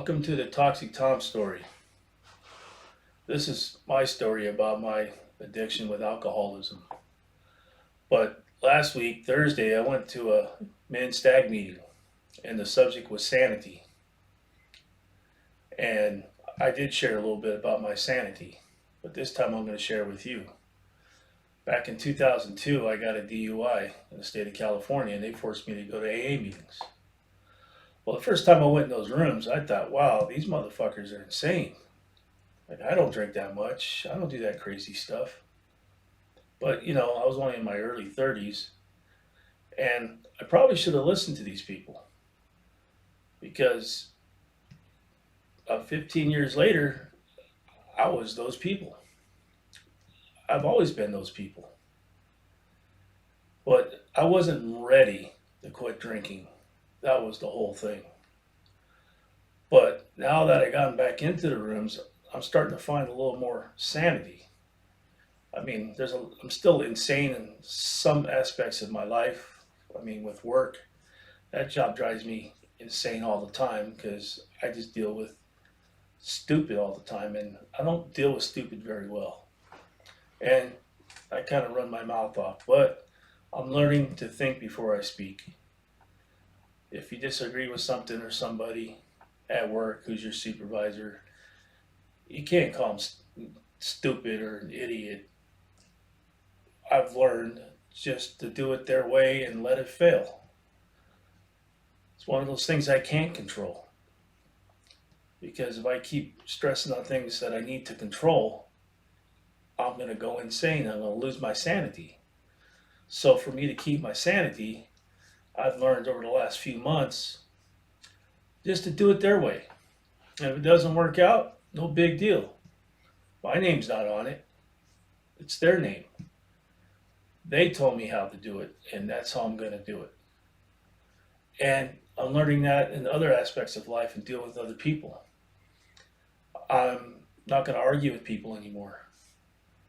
Welcome to the Toxic Tom story. This is my story about my addiction with alcoholism. But last week, Thursday, I went to a men's stag meeting and the subject was sanity. And I did share a little bit about my sanity, but this time I'm going to share with you. Back in 2002, I got a DUI in the state of California and they forced me to go to AA meetings. Well, the first time I went in those rooms, I thought, wow, these motherfuckers are insane. Like, I don't drink that much. I don't do that crazy stuff. But, I was only in my early 30s, and I probably should have listened to these people because 15 years later, I was those people. I've always been those people. But I wasn't ready to quit drinking. That was the whole thing. But now that I gotten back into the rooms, I'm starting to find a little more sanity. I mean, I'm still insane in some aspects of my life. I mean, with work, that job drives me insane all the time because I just deal with stupid all the time, and I don't deal with stupid very well. And I kind of run my mouth off, but I'm learning to think before I speak. If you disagree with something or somebody at work who's your supervisor, you can't call them stupid or an idiot. I've learned just to do it their way and let it fail. It's one of those things I can't control. Because if I keep stressing on things that I need to control, I'm going to go insane. I'm going to lose my sanity. So, for me to keep my sanity, I've learned over the last few months just to do it their way. And if it doesn't work out, no big deal. My name's not on it, it's their name. They told me how to do it, and that's how I'm going to do it. And I'm learning that in other aspects of life and deal with other people. I'm not going to argue with people anymore,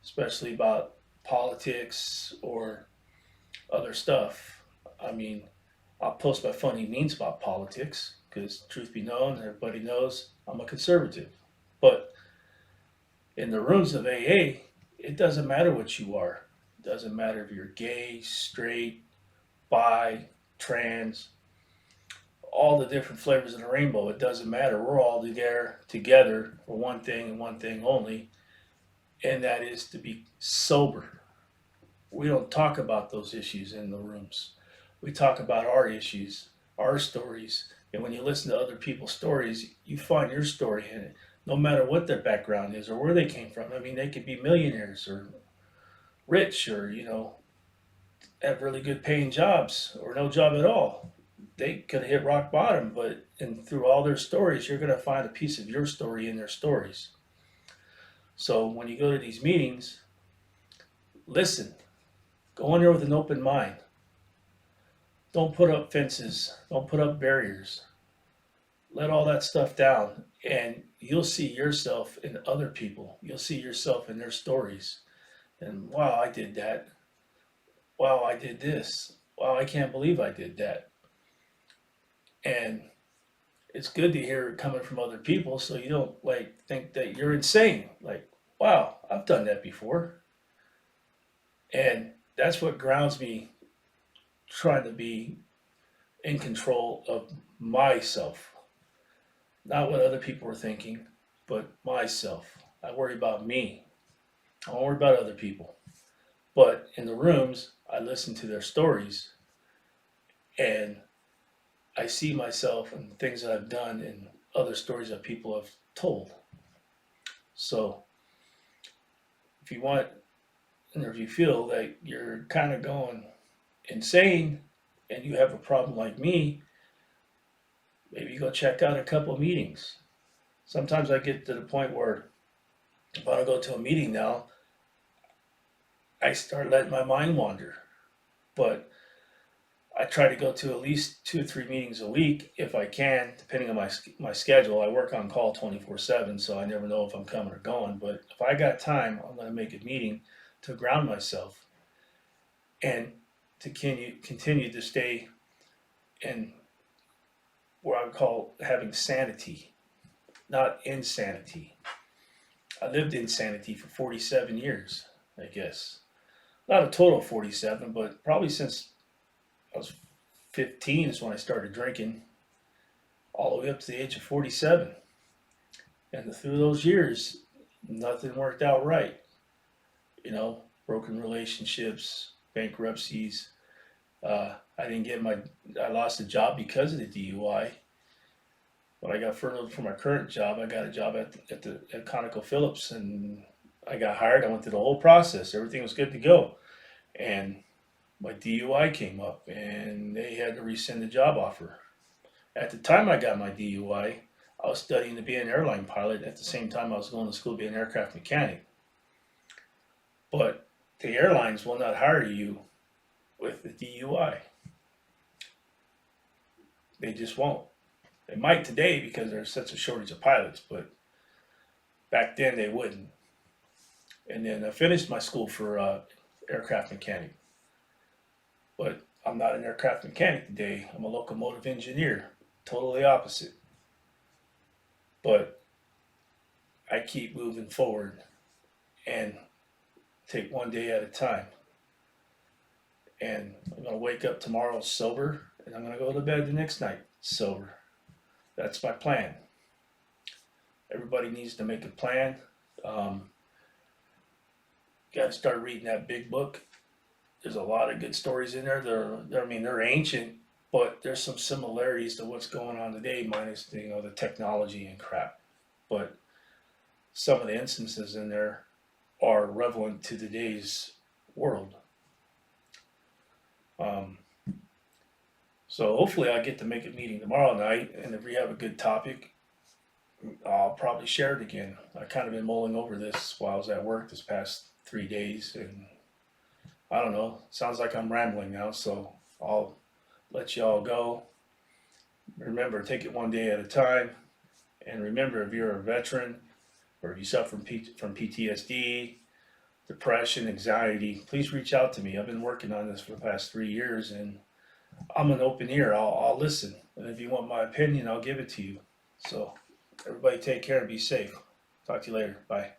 especially about politics or other stuff. I mean, I'll post my funny memes about politics because, truth be known, everybody knows I'm a conservative. But in the rooms of AA, it doesn't matter what you are. It doesn't matter if you're gay, straight, bi, trans, all the different flavors of the rainbow. It doesn't matter. We're all together for one thing and one thing only, and that is to be sober. We don't talk about those issues in the rooms. We talk about our issues, our stories, and when you listen to other people's stories, you find your story in it, no matter what their background is or where they came from. I mean, they could be millionaires or rich or, have really good paying jobs or no job at all. They could have hit rock bottom, but and through all their stories, you're going to find a piece of your story in their stories. So when you go to these meetings, listen, go in there with an open mind. Don't put up fences, don't put up barriers. Let all that stuff down, and you'll see yourself in other people. You'll see yourself in their stories. And wow, I did that. Wow, I did this. Wow, I can't believe I did that. And it's good to hear it coming from other people so you don't like think that you're insane. Like, wow, I've done that before. And that's what grounds me trying to be in control of myself. Not what other people are thinking, but myself. I worry about me. I don't worry about other people. But in the rooms, I listen to their stories and I see myself and things that I've done in other stories that people have told. So if you want, and if you feel that you're kind of going insane and you have a problem like me, maybe go check out a couple of meetings. Sometimes I get to the point where if I don't go to a meeting now, I start letting my mind wander. But I try to go to at least 2 or 3 meetings a week if I can, depending on my schedule. I work on call 24/7, so I never know if I'm coming or going. But if I got time, I'm going to make a meeting to ground myself and to continue to stay in what I would call having sanity. not insanity. I lived in Sanity for 47 years, I guess. Not a total of 47, but probably since I was 15 is when I started drinking, all the way up to the age of 47. And through those years, nothing worked out right. Broken relationships, bankruptcies. I didn't get my, I lost a job because of the DUI. When I got furloughed from my current job, I got a job at ConocoPhillips, and I got hired. I went through the whole process. Everything was good to go, and my DUI came up, and they had to rescind the job offer. At the time I got my DUI, I was studying to be an airline pilot. At the same time, I was going to school to be an aircraft mechanic. But the airlines will not hire you with the DUI. They just won't. They might today because there's such a shortage of pilots, but back then they wouldn't. And then I finished my school for aircraft mechanic, but I'm not an aircraft mechanic today. I'm a locomotive engineer, totally opposite. But I keep moving forward and take one day at a time. And I'm going to wake up tomorrow sober, and I'm going to go to bed the next night sober. That's my plan. Everybody needs to make a plan. Got to start reading that big book. There's a lot of good stories in there. They're ancient, but there's some similarities to what's going on today, minus the technology and crap. But some of the instances in there are relevant to today's world. So hopefully I get to make a meeting tomorrow night, and if we have a good topic, I'll probably share it again. I kind of been mulling over this while I was at work this past 3 days, and I don't know. Sounds like I'm rambling now, so I'll let you all go. Remember, take it one day at a time, and remember, if you're a veteran or if you suffer from PTSD, depression, anxiety, please reach out to me. I've been working on this for the past 3 years, and I'm an open ear. I'll listen. And if you want my opinion, I'll give it to you. So, everybody take care and be safe. Talk to you later. Bye.